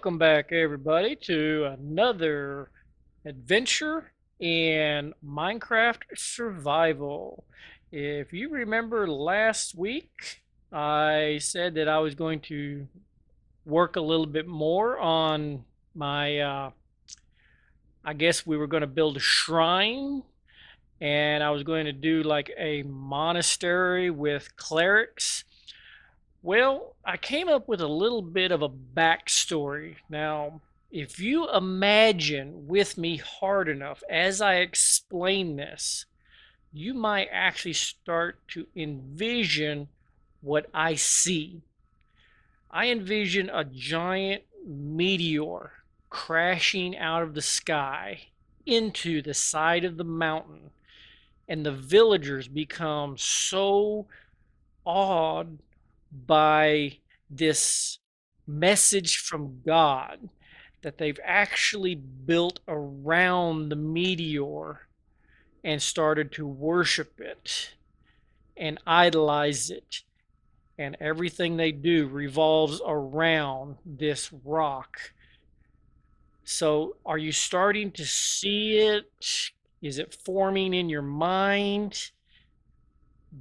Welcome back, everybody, to another adventure in Minecraft Survival. If you remember last week, I said that I was going to work a little bit more on my, I guess we were going to build a shrine, and I was going to do like a monastery with clerics. Well, I came up with a little bit of a backstory. Now, if you imagine with me hard enough as I explain this, you might actually start to envision what I see. I envision a giant meteor crashing out of the sky into the side of the mountain, and the villagers become so awed by this message from God that they've actually built around the meteor and started to worship it and idolize it. And everything they do revolves around this rock. So, are you starting to see it? Is it forming in your mind?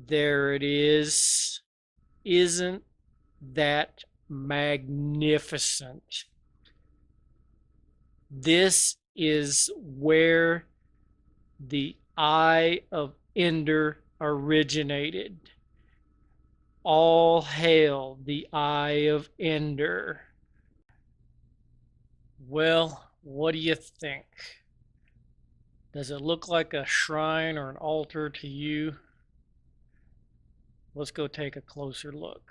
There it is. Isn't that magnificent? This is where the Eye of Ender originated. All hail the Eye of Ender. Well, what do you think? Does it look like a shrine or an altar to you? Let's go take a closer look.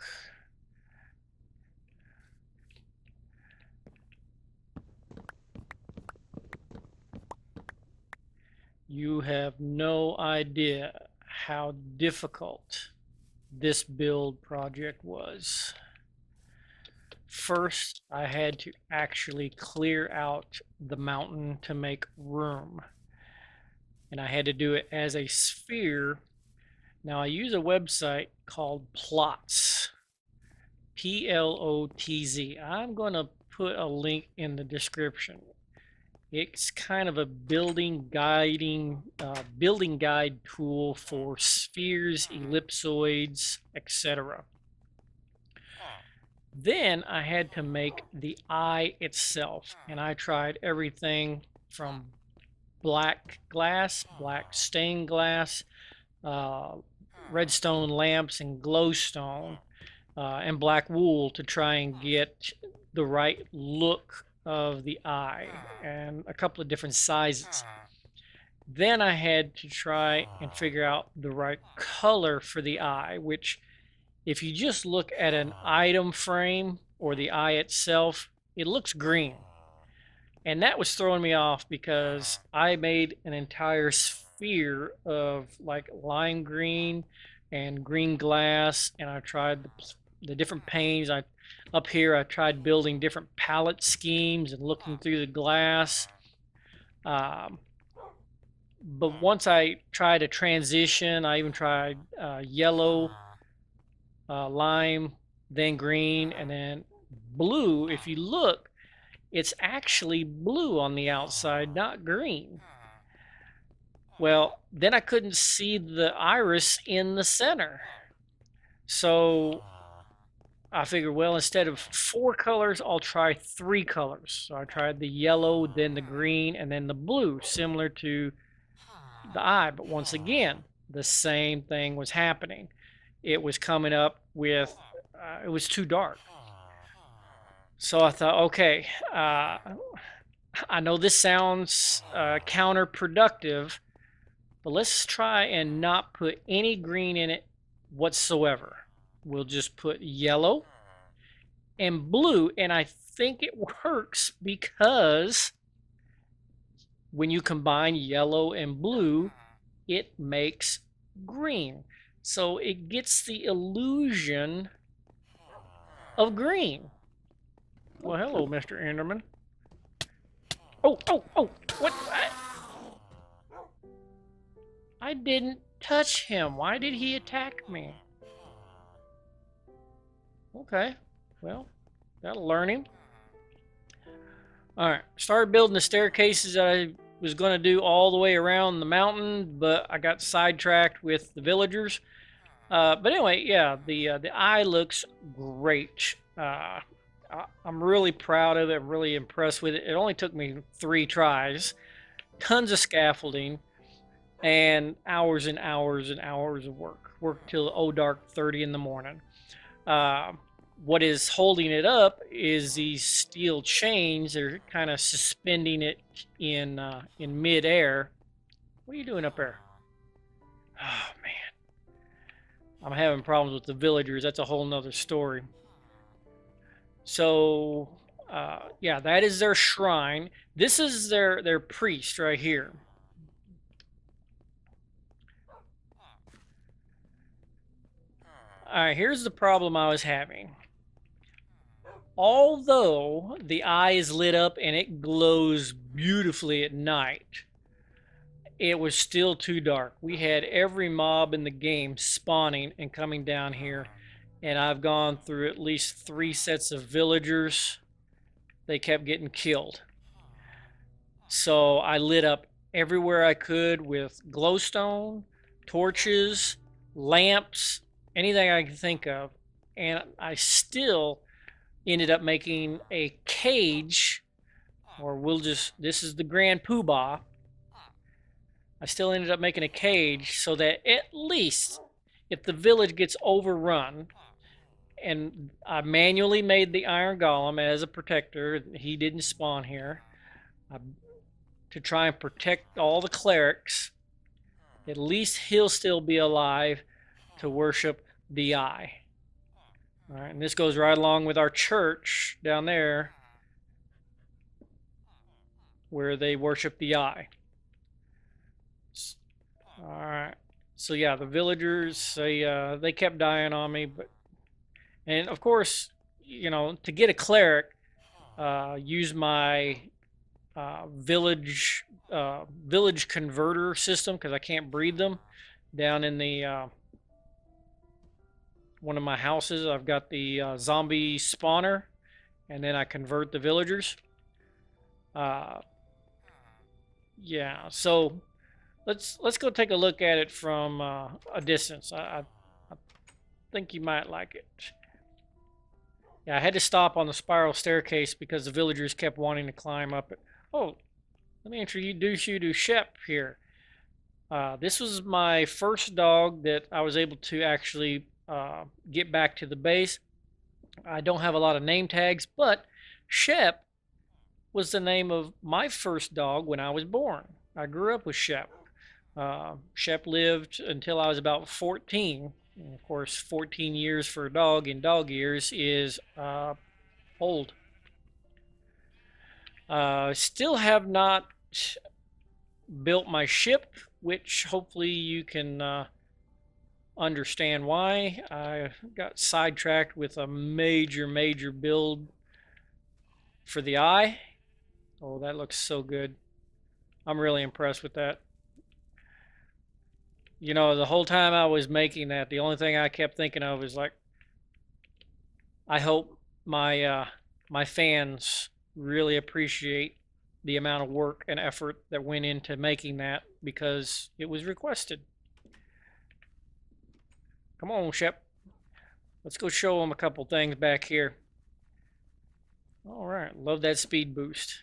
You have no idea how difficult this build project was. First, I had to actually clear out the mountain to make room. And I had to do it as a sphere. Now, I use a website called Plots. Plotz. I'm going to put a link in the description. It's kind of a building guide tool for spheres, ellipsoids, etc. Then I had to make the eye itself, and I tried everything from black glass, black stained glass, redstone lamps, and glowstone, and black wool to try and get the right look of the eye, and a couple of different sizes. Then I had to try and figure out the right color for the eye, which if you just look at an item frame or the eye itself, it looks green. And that was throwing me off because I made an entire sphere of like lime green and green glass, and I tried the different panes. Up here I tried building different palette schemes and looking through the glass. But once I tried a transition, I even tried yellow, lime, then green, and then blue. If you look, it's actually blue on the outside, not green. Well, then I couldn't see the iris in the center. So I figured, well, instead of 4 colors, I'll try 3 colors. So I tried the yellow, then the green, and then the blue, similar to the eye. But once again, the same thing was happening. It was coming up with, it was too dark. So I thought, okay, I know this sounds counterproductive, but let's try and not put any green in it whatsoever. We'll just put yellow and blue, and I think it works because when you combine yellow and blue, it makes green. So it gets the illusion of green. Well, hello, Mr. Enderman. Oh, what? I didn't touch him. Why did he attack me? Okay, well, that'll learn him. All right, started building the staircases that I was going to do all the way around the mountain, but I got sidetracked with the villagers. But anyway, yeah, the eye looks great. I'm really proud of it. I'm really impressed with it. It only took me 3 tries, tons of scaffolding, and hours and hours and hours of work. Worked till oh dark 30 in the morning. Uh, what is holding it up is these steel chains. They're kind of suspending it in midair. What are you doing up there? Oh man, I'm having problems with the villagers. That's a whole nother story. So, yeah, that is their shrine. This is their priest right here. All right, here's the problem I was having. Although the eye is lit up and it glows beautifully at night, it was still too dark. We had every mob in the game spawning and coming down here, and I've gone through at least 3 sets of villagers. They kept getting killed. So I lit up everywhere I could with glowstone, torches, lamps, anything I could think of. And I still ended up making a cage, or this is the Grand Poobah. I still ended up making a cage so that at least if the village gets overrun, and I manually made the Iron Golem as a protector, he didn't spawn here, to try and protect all the clerics, at least he'll still be alive to worship the eye. All right, and this goes right along with our church down there where they worship the eye. All right. So yeah, the villagers they kept dying on me, and of course, to get a cleric, use my village converter system because I can't breed them down in the one of my houses. I've got the zombie spawner, and then I convert the villagers. Yeah, so let's go take a look at it from a distance. I think you might like it. Yeah, I had to stop on the spiral staircase because the villagers kept wanting to climb up it. Oh, let me introduce you to Shep here. This was my first dog that I was able to actually get back to the base. I don't have a lot of name tags, but Shep was the name of my first dog when I was born. I grew up with Shep. Shep lived until I was about 14. And of course, 14 years for a dog in dog years is old. Still have not built my ship, which hopefully you can understand why. I got sidetracked with a major build for the eye. Oh, that looks so good. I'm really impressed with that. The whole time I was making that, the only thing I kept thinking of is like, I hope my fans really appreciate the amount of work and effort that went into making that because it was requested. Come on, Shep. Let's go show them a couple things back here. All right, love that speed boost.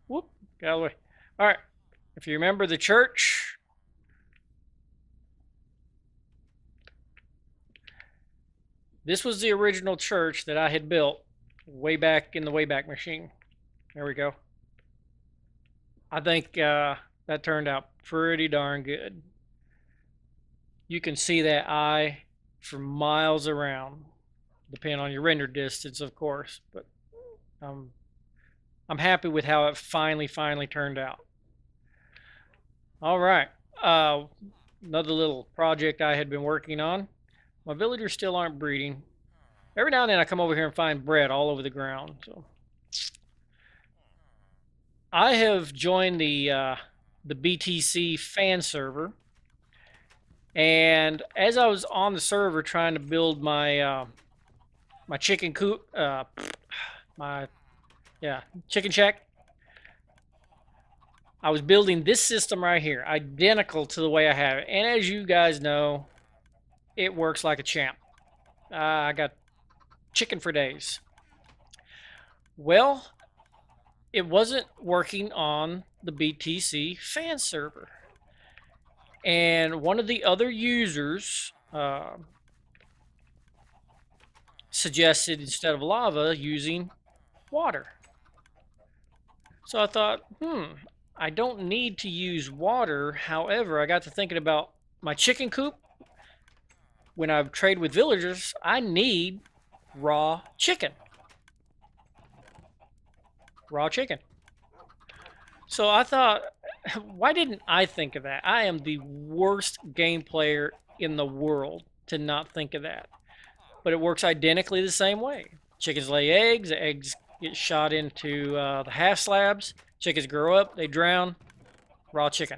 Whoop, got out of the way. All right, if you remember the church, this was the original church that I had built way back in the Wayback Machine. There we go. I think that turned out pretty darn good. You can see that eye for miles around, depending on your render distance, of course. But I'm happy with how it finally turned out. All right. Another little project I had been working on. My villagers still aren't breeding. Every now and then I come over here and find bread all over the ground. So I have joined the BTC fan server, and as I was on the server trying to build my my chicken coop, my Yeah, chicken shack. I was building this system right here, identical to the way I have it. And as you guys know, it works like a champ. I got chicken for days. Well, it wasn't working on the BTC fan server. And one of the other users suggested instead of lava using water. So I thought, I don't need to use water. However, I got to thinking about my chicken coop. When I trade with villagers, I need raw chicken. Raw chicken. So I thought, why didn't I think of that? I am the worst game player in the world to not think of that. But it works identically the same way. Chickens lay eggs, the eggs get shot into the half slabs, chickens grow up, they drown, raw chicken.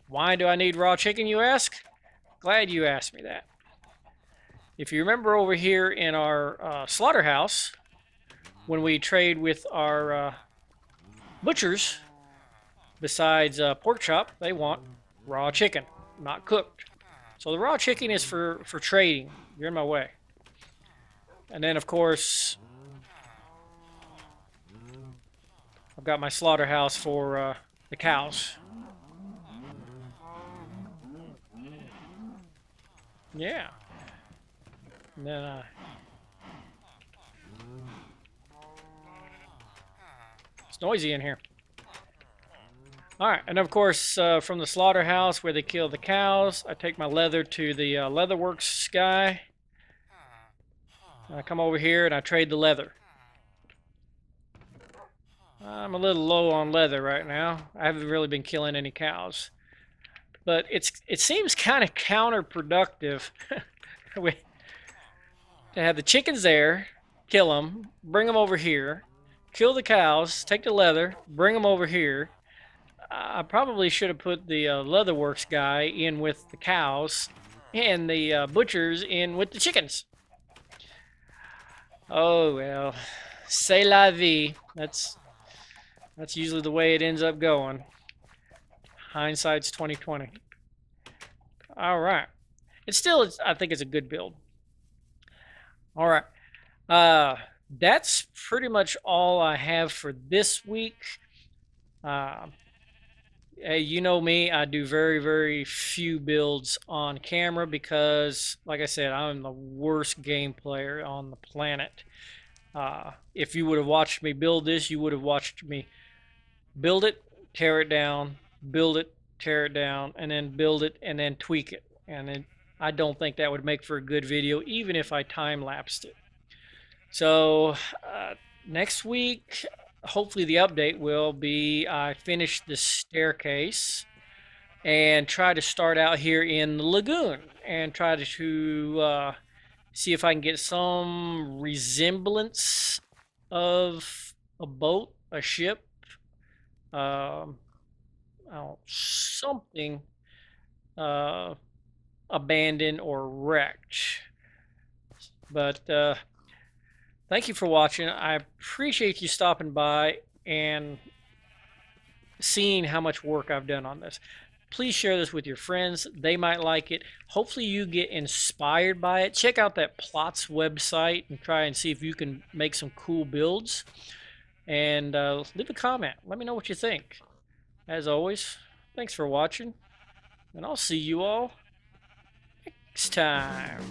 Why do I need raw chicken, you ask? Glad you asked me that. If you remember over here in our slaughterhouse, when we trade with our butchers, besides pork chop, they want raw chicken, not cooked. So the raw chicken is for trading. You're in my way. And then, of course, I've got my slaughterhouse for the cows. Yeah. And then it's noisy in here. All right, and of course, from the slaughterhouse where they kill the cows, I take my leather to the leatherworks guy. I come over here and I trade the leather. I'm a little low on leather right now. I haven't really been killing any cows. But it seems kind of counterproductive to have the chickens there, kill them, bring them over here, kill the cows, take the leather, bring them over here. I probably should have put the leatherworks guy in with the cows and the butchers in with the chickens. Oh well, c'est la vie. That's usually the way it ends up going. Hindsight's 2020. All right, I think it's a good build. All right, that's pretty much all I have for this week. Hey, you know me, I do very, very few builds on camera because, like I said, I'm the worst game player on the planet. If you would have watched me build this, you would have watched me build it, tear it down, build it, tear it down, and then build it, and then tweak it. And then I don't think that would make for a good video, even if I time-lapsed it. So next week, hopefully the update will be I finish the staircase and try to start out here in the lagoon and try to see if I can get some resemblance of a boat, a ship, something abandoned or wrecked. But thank you for watching. I appreciate you stopping by and seeing how much work I've done on this. Please share this with your friends. They might like it. Hopefully you get inspired by it. Check out that Plots website and try and see if you can make some cool builds. And leave a comment. Let me know what you think. As always, thanks for watching. And I'll see you all next time.